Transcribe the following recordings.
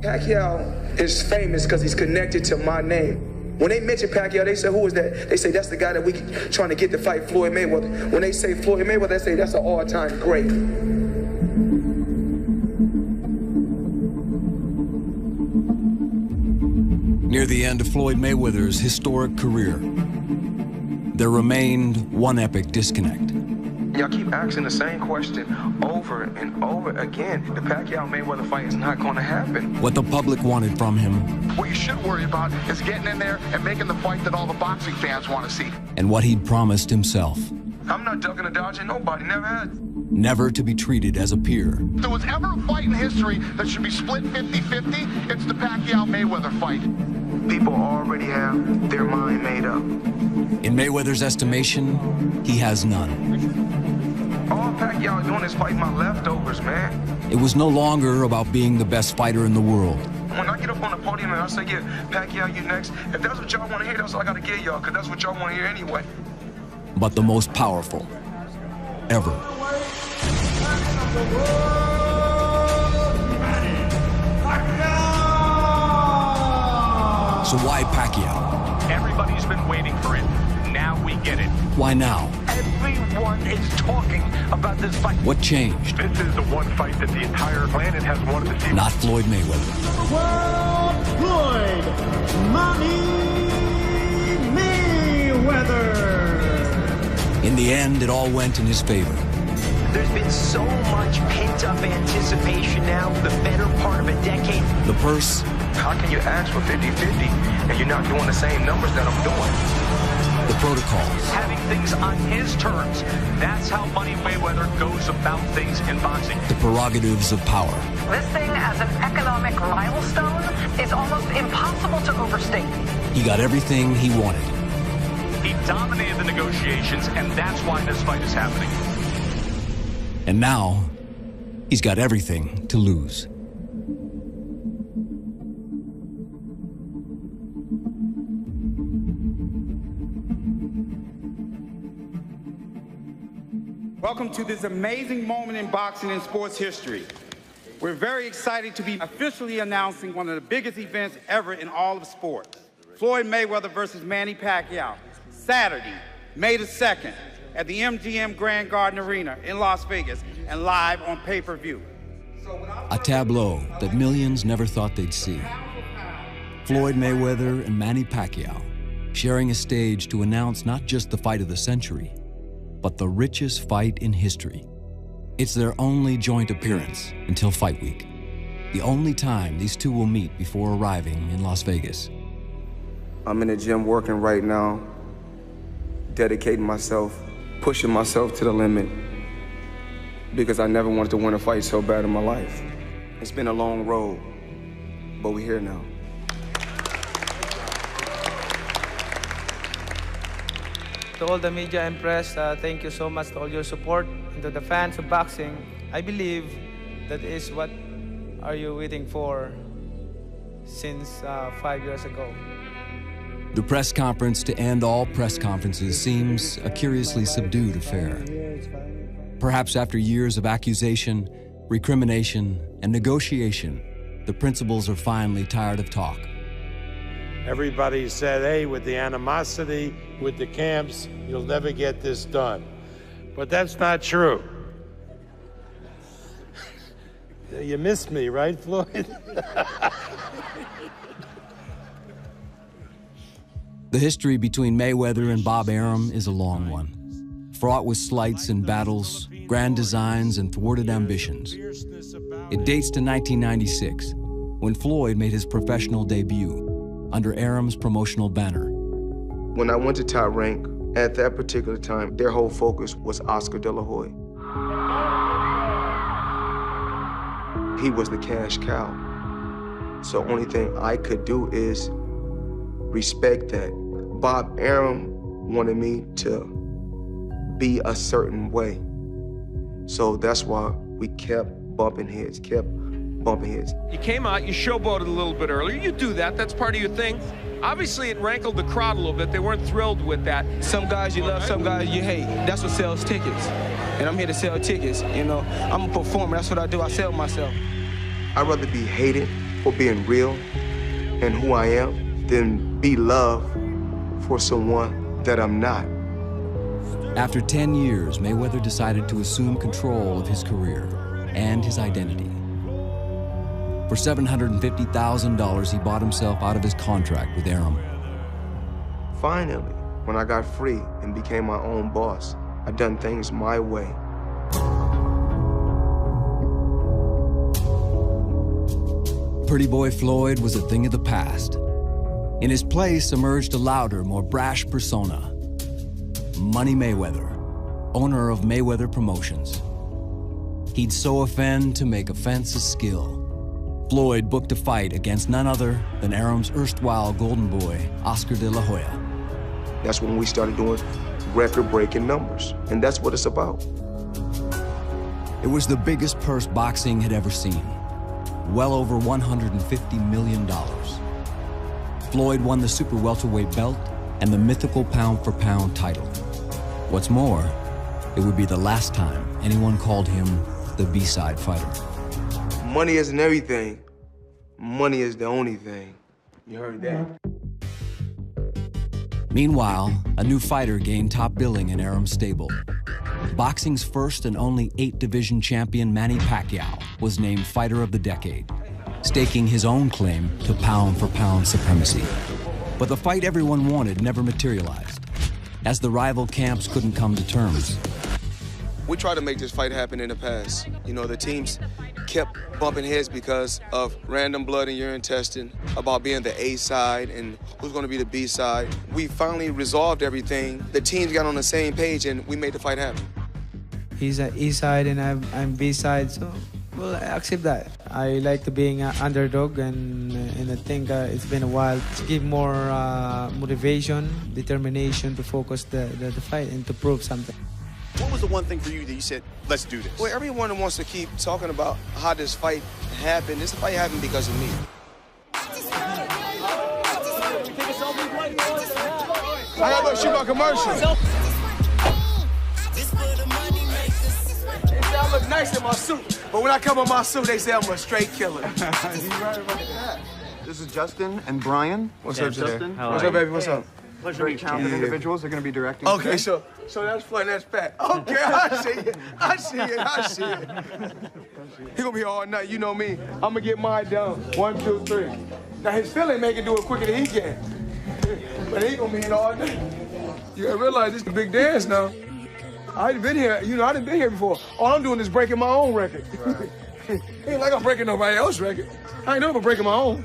Pacquiao is famous because he's connected to my name. When they mention Pacquiao, they say, who is that? They say, that's the guy that we trying to get to fight Floyd Mayweather. When they say Floyd Mayweather, they say, that's an all-time great. Near the end of Floyd Mayweather's historic career, there remained one epic disconnect. Y'all keep asking the same question over and over again. The Pacquiao-Mayweather fight is not going to happen. What the public wanted from him. What you should worry about is getting in there and making the fight that all the boxing fans want to see. And what he'd promised himself. I'm not ducking or dodging nobody, never had. Never to be treated as a peer. If there was ever a fight in history that should be split 50-50, it's the Pacquiao-Mayweather fight. People already have their mind made up. In Mayweather's estimation, he has none. All Pacquiao doing is fighting my leftovers, man. It was no longer about being the best fighter in the world. When I get up on the podium and I say, yeah, Pacquiao, you next, if that's what y'all want to hear, that's all I got to get y'all, because that's what y'all want to hear anyway. But the most powerful ever. So why Pacquiao? Everybody's been waiting for it. Now we get it. Why now? Everyone is talking about this fight. What changed? This is the one fight that the entire planet has wanted to see. Not Floyd Mayweather. World Floyd Money Mayweather. In the end, it all went in his favor. There's been so much pent-up anticipation now for the better part of a decade. The purse. How can you ask for 50-50 and you're not doing the same numbers that I'm doing? The protocols. Having things on his terms. That's how Money Mayweather goes about things in boxing. The prerogatives of power. Listing as an economic milestone is almost impossible to overstate. He got everything he wanted. He dominated the negotiations, and that's why this fight is happening. And now, he's got everything to lose. Welcome to this amazing moment in boxing and sports history. We're very excited to be officially announcing one of the biggest events ever in all of sport. Floyd Mayweather versus Manny Pacquiao, Saturday, May the 2nd, at the MGM Grand Garden Arena in Las Vegas, and live on pay-per-view. A tableau that millions never thought they'd see. Floyd Mayweather and Manny Pacquiao sharing a stage to announce not just the fight of the century, but the richest fight in history. It's their only joint appearance until fight week. The only time these two will meet before arriving in Las Vegas. I'm in the gym working right now, dedicating myself, pushing myself to the limit, because I never wanted to win a fight so bad in my life. It's been a long road, but we're here now. To all the media and press, thank you so much to all your support. And to the fans of boxing, I believe that is what are you waiting for since 5 years ago. The press conference to end all press conferences seems a curiously subdued affair. Perhaps after years of accusation, recrimination, and negotiation, the principals are finally tired of talk. Everybody said, hey, with the animosity, with the camps, you'll never get this done. But that's not true. You missed me, right, Floyd? The history between Mayweather and Bob Arum is a long one, fraught with slights and battles, grand designs and thwarted ambitions. It dates to 1996, when Floyd made his professional debut under Arum's promotional banner. When I went to top rank, at that particular time, their whole focus was Oscar De La Hoya. He was the cash cow. So only thing I could do is respect that. Bob Arum wanted me to be a certain way. So that's why we kept bumping heads, You came out, you showboated a little bit earlier. You do that, that's part of your thing. Obviously, it rankled the crowd a little bit. They weren't thrilled with that. Some guys you love, some guys you hate. That's what sells tickets. And I'm here to sell tickets, you know. I'm a performer, that's what I do, I sell myself. I'd rather be hated for being real and who I am than be loved for someone that I'm not. After 10 years, Mayweather decided to assume control of his career and his identity. For $750,000, he bought himself out of his contract with Arum. Finally, when I got free and became my own boss, I done things my way. Pretty boy Floyd was a thing of the past. In his place emerged a louder, more brash persona. Money Mayweather, owner of Mayweather Promotions. He'd so offend to make offense a skill. Floyd booked a fight against none other than Arum's erstwhile golden boy, Oscar de la Hoya. That's when we started doing record-breaking numbers, and that's what it's about. It was the biggest purse boxing had ever seen. Well over $150 million. Floyd won the super welterweight belt and the mythical pound-for-pound title. What's more, it would be the last time anyone called him the B-side fighter. Money isn't everything. Money is the only thing. You heard that? Meanwhile, a new fighter gained top billing in Arum's stable. Boxing's first and only 8-division champion, Manny Pacquiao, was named Fighter of the Decade, staking his own claim to pound-for-pound supremacy. But the fight everyone wanted never materialized, as the rival camps couldn't come to terms. We tried to make this fight happen in the past. You know, the teams kept bumping heads because of random blood and urine testing about being the A side and who's going to be the B side. We finally resolved everything. The teams got on the same page and we made the fight happen. He's an E side and I'm B side, so well, I accept that. I like to being an underdog, and I think it's been a while to give more motivation, determination to focus the fight and to prove something. What was the one thing for you that you said, let's do this? Well, everyone wants to keep talking about how this fight happened. This fight happened because of me. I gotta go shoot my commercial. They say I look nice in my suit, but when I come in my suit, they say I'm a straight killer. This is Justin and Brian. What's up, Justin? What's up, baby? What's up? Very talented individuals are going to be directing. Okay, today. so that's fun, that's fat. Okay, I see it. I see it. I see it. He gonna be all night. You know me. I'm gonna get mine done. 1, 2, 3. Now his Philly make it do it quicker than he can. But he gonna be in all night. You gotta realize this is a big dance now. I ain't been here. You know, I done been here before. All I'm doing is breaking my own record. Ain't like I'm breaking nobody else's record. I ain't never breaking my own.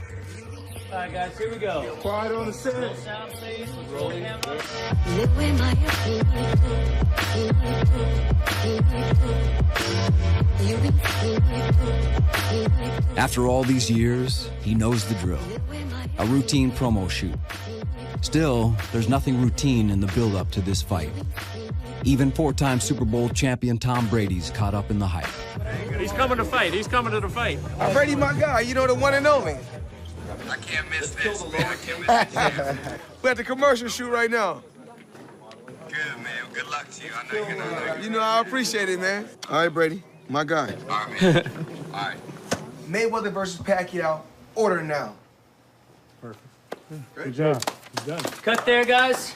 All right, guys, here we go. Quiet on the set. Roll sound, please. Roll the camera. After all these years, he knows the drill. A routine promo shoot. Still, there's nothing routine in the build-up to this fight. Even 4-time Super Bowl champion Tom Brady's caught up in the hype. He's coming to fight. He's coming to the fight. Brady's my guy. You know, the one and only. I can't miss this, man. I can't miss this. We're at the commercial shoot right now. Good, man. Good luck to you. I know you're gonna know. You know, I appreciate it, man. All right, Brady. My guy. All right, man. All right. Mayweather versus Pacquiao. Order now. Perfect. Good job. Good job. Cut there, guys.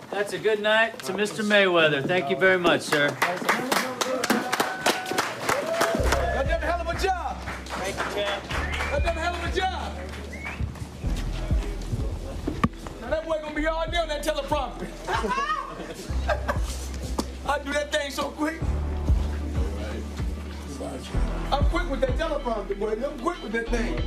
That's a good night to Mr. Mayweather. Thank you very much, sir. Y'all done a hell of a job. Thank you, champ. Y'all done a hell of a job. Now that boy gonna be all day on that teleprompter. I do that thing so quick. I'm quick with that teleprompter, boy. I'm quick with that thing.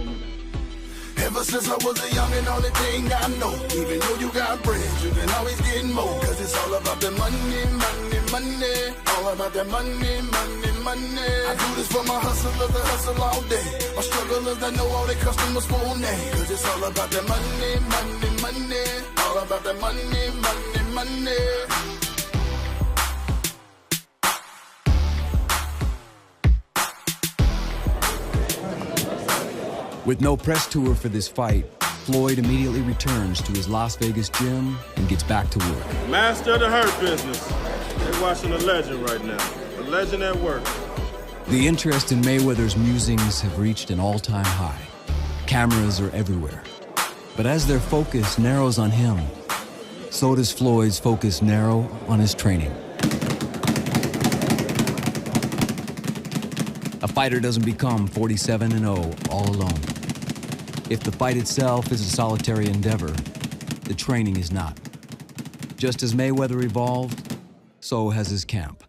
Ever since I was a young and only thing I know, even though you got bread, you can always get more. Cause it's all about the money, money, money. All about that money, money, money. I do this for my hustlers that hustle all day. My strugglers that know all their customers' full name. Cause it's all about that money, money, money. All about that money, money, money. With no press tour for this fight, Floyd immediately returns to his Las Vegas gym and gets back to work. Master of the hurt business. They're watching a legend right now. A legend at work. The interest in Mayweather's musings have reached an all-time high. Cameras are everywhere. But as their focus narrows on him, so does Floyd's focus narrow on his training. A fighter doesn't become 47-0 all alone. If the fight itself is a solitary endeavor, the training is not. Just as Mayweather evolved, so has his camp.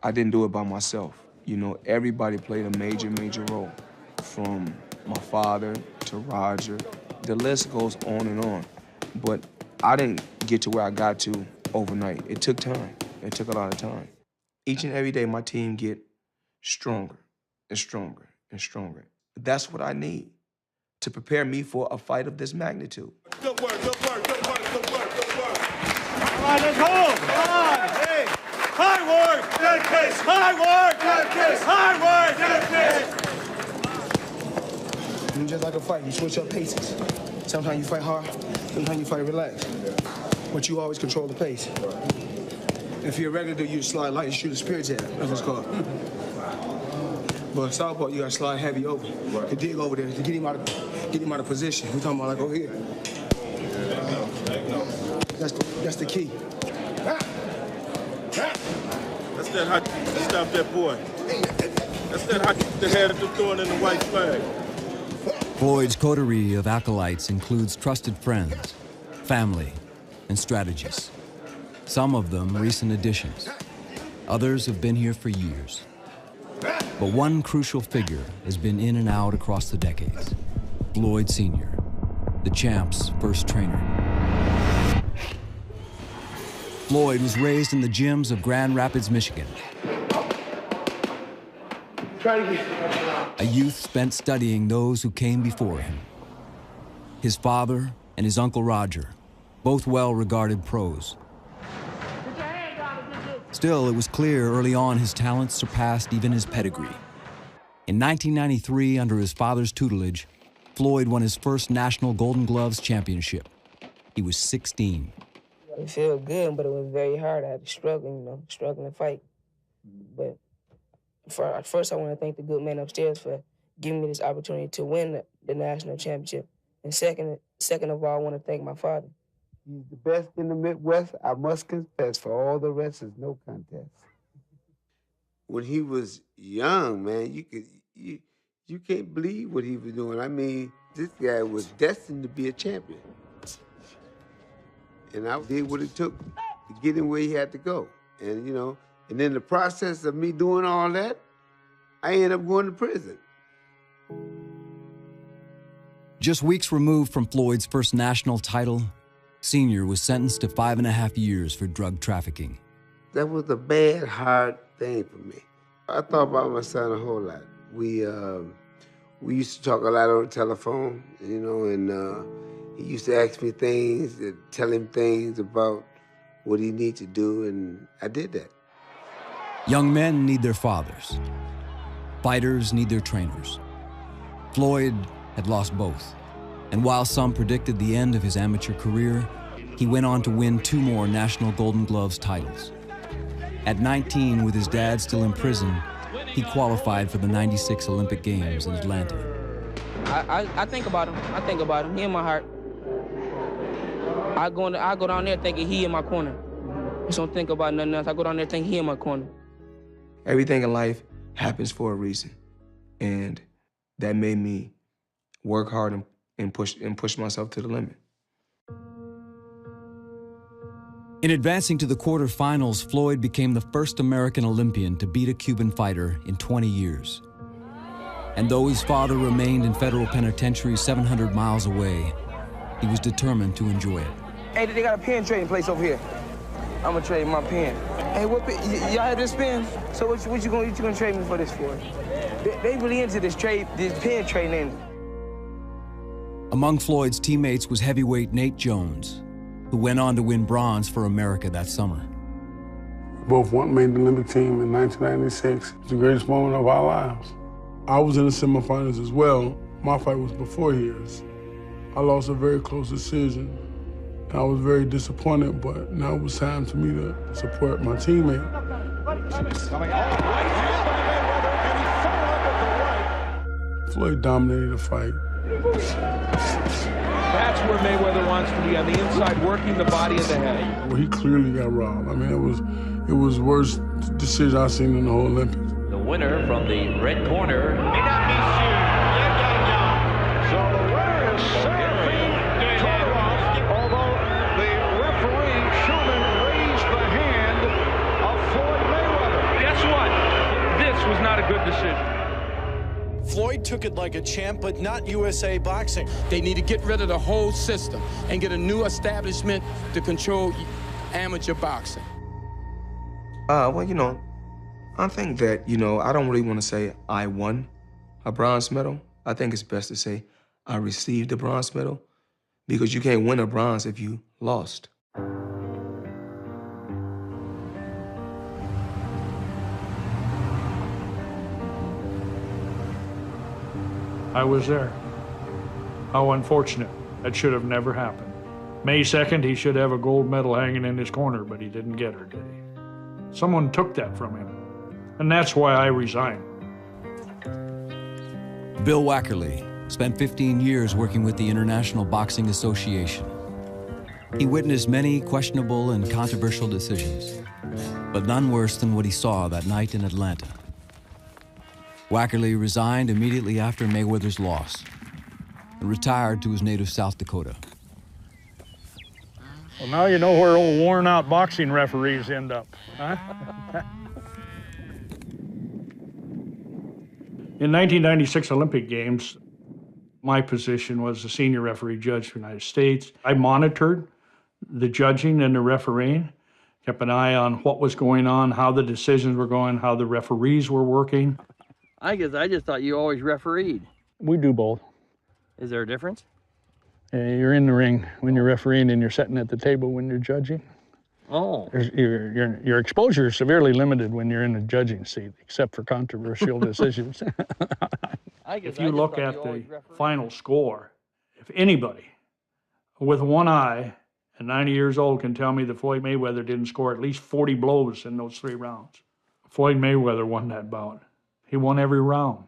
I didn't do it by myself. You know, everybody played a major role. From my father to Roger, the list goes on and on. But I didn't get to where I got to overnight. It took time. It took a lot of time. Each and every day, my team get stronger and stronger and stronger. That's what I need to prepare me for a fight of this magnitude. Good work, good work, good work, good work, good work. Come on, let's hold. Come on, hey. Hard work, good kiss. Hard work, good kiss. Hard work, good kiss. Just like a fight, you switch up paces. Sometimes you fight hard, sometimes you fight relaxed. But you always control the pace. If you're a regular dude, you slide light and shoot a spirit jab. That's what it's called. But southpaw, you gotta slide heavy over. Right. To dig over there, to get him out of position. We're talking about like over here. That's the key. That's that hot. Stop that boy. That's that hot that had him throwing in the white flag. Floyd's coterie of acolytes includes trusted friends, family, and strategists. Some of them recent additions. Others have been here for years. But one crucial figure has been in and out across the decades. Floyd Sr., the champ's first trainer. Floyd was raised in the gyms of Grand Rapids, Michigan. A youth spent studying those who came before him. His father and his uncle Roger, both well-regarded pros. Still, it was clear early on his talents surpassed even his pedigree. In 1993, under his father's tutelage, Floyd won his first National Golden Gloves championship. He was 16. It felt good, but it was very hard. I had to struggle, struggling to fight. But first, I want to thank the good man upstairs for giving me this opportunity to win the national championship. And second of all, I want to thank my father. He's the best in the Midwest, I must confess. For all the rest, is no contest. When he was young, man, you can't believe what he was doing. I mean, this guy was destined to be a champion. And I did what it took to get him where he had to go. And, and in the process of me doing all that, I ended up going to prison. Just weeks removed from Floyd's first national title, Sr. was sentenced to 5.5 years for drug trafficking. That was a bad, hard thing for me. I thought about my son a whole lot. We used to talk a lot on the telephone, and he used to ask me things, tell him things about what he needs to do, and I did that. Young men need their fathers. Fighters need their trainers. Floyd had lost both. And while some predicted the end of his amateur career, he went on to win 2 more National Golden Gloves titles. At 19, with his dad still in prison, he qualified for the '96 Olympic Games in Atlanta. I think about him. I think about him. He in my heart. I go down there thinking he in my corner. I just don't think about nothing else. I go down there thinking he in my corner. Everything in life happens for a reason. And that made me work hard and push myself to the limit. In advancing to the quarterfinals, Floyd became the first American Olympian to beat a Cuban fighter in 20 years. And though his father remained in federal penitentiary 700 miles away, he was determined to enjoy it. Hey, they got a pen trading place over here. I'm gonna trade my pen. Hey, what pen? Y'all have this pen? So what you gonna trade me for this for? They really into this pen trading. Among Floyd's teammates was heavyweight Nate Jones, who went on to win bronze for America that summer. Both made the Olympic team in 1996. It's the greatest moment of our lives. I was in the semifinals as well. My fight was before his. I lost a very close decision. I was very disappointed, but now it was time for me to support my teammate. Floyd dominated the fight. That's where Mayweather wants to be, on the inside, working the body and the head. Well, he clearly got robbed. I mean, it was the worst decision I've seen in the whole Olympics. The winner from the red corner. So the winner is Serafin Todorov, although the referee, Schumann, raised the hand of Floyd Mayweather. Guess what? This was not a good decision. Floyd took it like a champ, but not USA Boxing. They need to get rid of the whole system and get a new establishment to control amateur boxing. Well, you know, I think that, you know, I don't really want to say I won a bronze medal. I think it's best to say I received a bronze medal, because you can't win a bronze if you lost. I was there. How unfortunate. That should have never happened. May 2nd, he should have a gold medal hanging in his corner, but he didn't get her, did he? Someone took that from him. And that's why I resigned. Bill Wackerly spent 15 years working with the International Boxing Association. He witnessed many questionable and controversial decisions, but none worse than what he saw that night in Atlanta. Wackerly resigned immediately after Mayweather's loss and retired to his native South Dakota. Well, now you know where old worn-out boxing referees end up, huh? In 1996 Olympic Games, my position was the senior referee judge for the United States. I monitored the judging and the refereeing, kept an eye on what was going on, how the decisions were going, how the referees were working. I guess I just thought you always refereed. We do both. Is there a difference? You're in the ring when you're refereeing and you're sitting at the table when you're judging. Oh. Your exposure is severely limited when you're in the judging seat, except for controversial decisions. If you look at the final score, if anybody with one eye and 90 years old can tell me that Floyd Mayweather didn't score at least 40 blows in those 3 rounds, Floyd Mayweather won that bout. He won every round.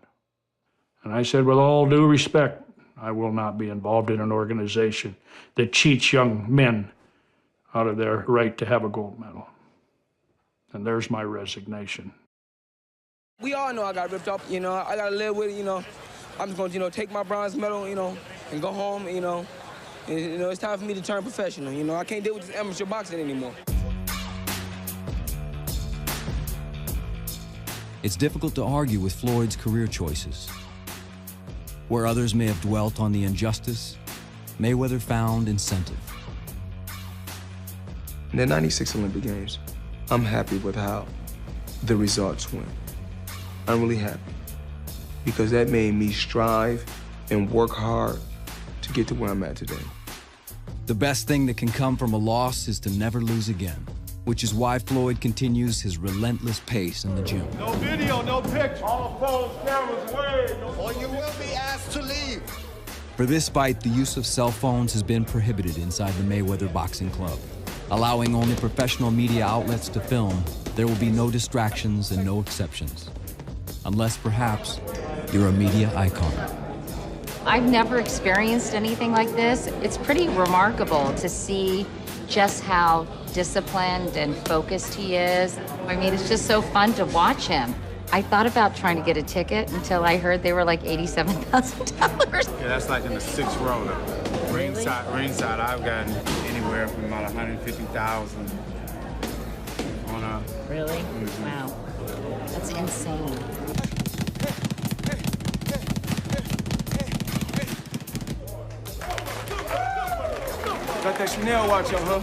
And I said, with all due respect, I will not be involved in an organization that cheats young men out of their right to have a gold medal. And there's my resignation. We all know I got ripped up, you know. I got to live with it, you know. I'm just going to, you know, take my bronze medal, you know, and go home, you know. And, you know, it's time for me to turn professional, you know. I can't deal with this amateur boxing anymore. It's difficult to argue with Floyd's career choices. Where others may have dwelt on the injustice, Mayweather found incentive. In the 96 Olympic Games, I'm happy with how the results went. I'm really happy, because that made me strive and work hard to get to where I'm at today. The best thing that can come from a loss is to never lose again, which is why Floyd continues his relentless pace in the gym. No video, no picture. All phones, cameras away. Or you will be asked to leave. For this fight, the use of cell phones has been prohibited inside the Mayweather Boxing Club. Allowing only professional media outlets to film, there will be no distractions and no exceptions. Unless, perhaps, you're a media icon. I've never experienced anything like this. It's pretty remarkable to see just how disciplined and focused he is. I mean, it's just so fun to watch him. I thought about trying to get a ticket until I heard they were like $87,000. Yeah, that's like in the 6th row. Ringside, I've gotten anywhere from about 150,000 on a... Really? Mm-hmm. Wow. That's insane. Got that Chanel watch on, huh?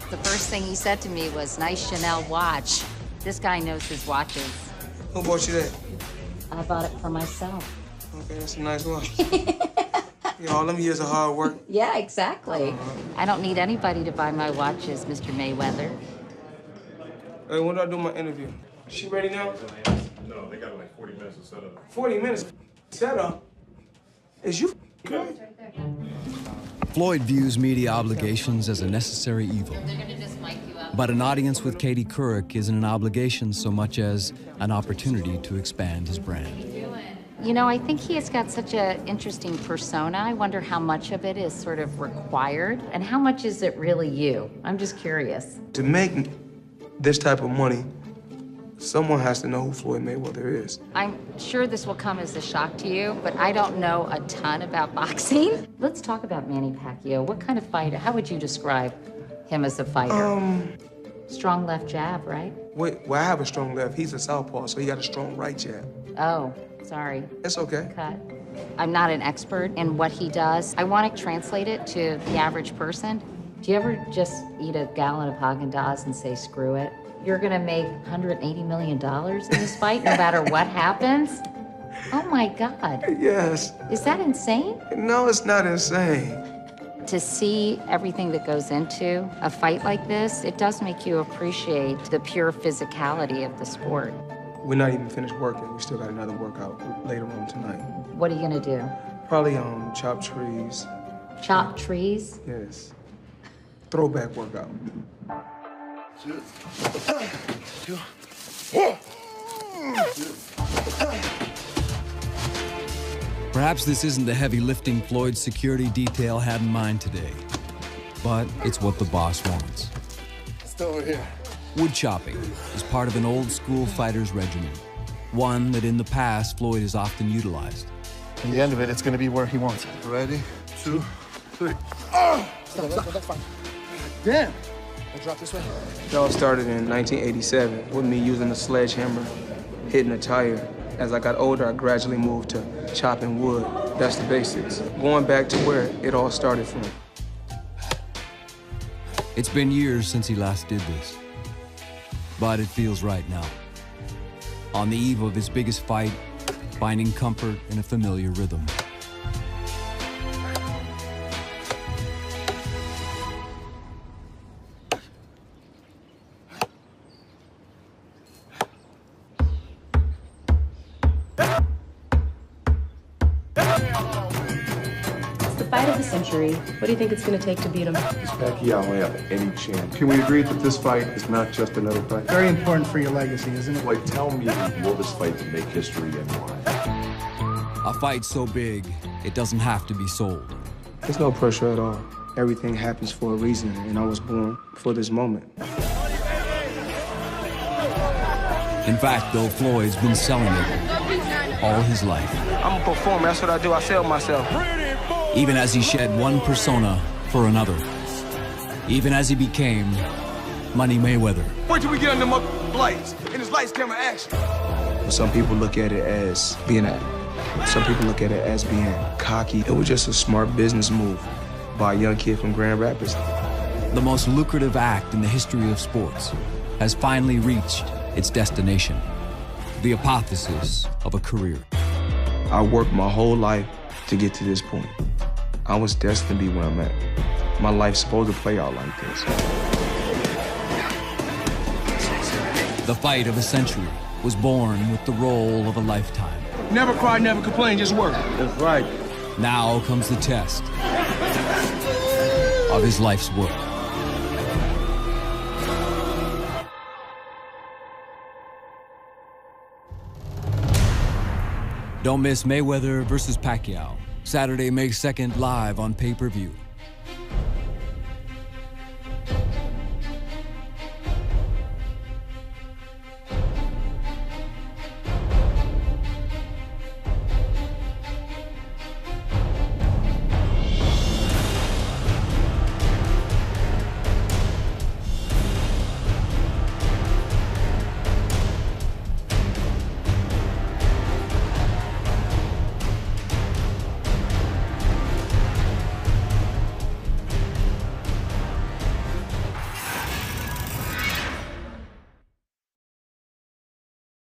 The first thing he said to me was, nice Chanel watch. This guy knows his watches. Who bought you that? I bought it for myself. Okay, that's a nice watch. Yeah, all them years of hard work. Yeah, exactly. I don't need anybody to buy my watches, Mr. Mayweather. Hey, when do I do my interview? She ready now? No, they got like 40 minutes to set up. 40 minutes? Set up? Is you good? Floyd views media obligations as a necessary evil. But an audience with Katie Couric isn't an obligation so much as an opportunity to expand his brand. You know, I think he has got such an interesting persona. I wonder how much of it is sort of required and how much is it really you? I'm just curious. To make this type of money, someone has to know who Floyd Mayweather is. I'm sure this will come as a shock to you, but I don't know a ton about boxing. Let's talk about Manny Pacquiao. What kind of fighter? How would you describe him as a fighter? Strong left jab, right? Well, I have a strong left. He's a southpaw, so he got a strong right jab. Oh, sorry. It's okay. Cut. I'm not an expert in what he does. I want to translate it to the average person. Do you ever just eat a gallon of Haagen-Dazs and say, screw it? You're gonna make $180 million in this fight, no matter what happens? Oh my God. Yes. Is that insane? No, it's not insane. To see everything that goes into a fight like this, it does make you appreciate the pure physicality of the sport. We're not even finished working. We still got another workout later on tonight. What are you gonna do? Probably chop trees. Chop trees? Yes. Throwback workout. Perhaps this isn't the heavy lifting Floyd's security detail had in mind today, but it's what the boss wants. Stay over here. Wood chopping is part of an old-school fighter's regimen, one that in the past Floyd has often utilized. In the end of it, it's going to be where he wants it. Ready? 2, 3. Stop. That's fine. Damn. I'll drop this way. It all started in 1987 with me using a sledgehammer, hitting a tire. As I got older, I gradually moved to chopping wood. That's the basics. Going back to where it all started from. It's been years since he last did this, but it feels right now. On the eve of his biggest fight, finding comfort in a familiar rhythm. Fight of the century. What do you think it's going to take to beat him? Does Pacquiao have any chance? Can we agree that this fight is not just another fight? Very important for your legacy, isn't it? Like, tell me, will this fight make history and why? A fight so big, it doesn't have to be sold. There's no pressure at all. Everything happens for a reason, and I was born for this moment. In fact, though, Floyd's been selling it all his life. I'm a performer, that's what I do, I sell myself. Even as he shed one persona for another. Even as he became Money Mayweather. Wait till we get on them lights, and it's lights, camera, action. Some people look at it as being some people look at it as being cocky. It was just a smart business move by a young kid from Grand Rapids. The most lucrative act in the history of sports has finally reached its destination. The apotheosis of a career. I worked my whole life to get to this point. I was destined to be where I'm at. My life's supposed to play out like this. The fight of a century was born with the role of a lifetime. Never cry, never complain, just work. That's right. Now comes the test of his life's work. Don't miss Mayweather versus Pacquiao, Saturday, May 2nd, live on pay-per-view.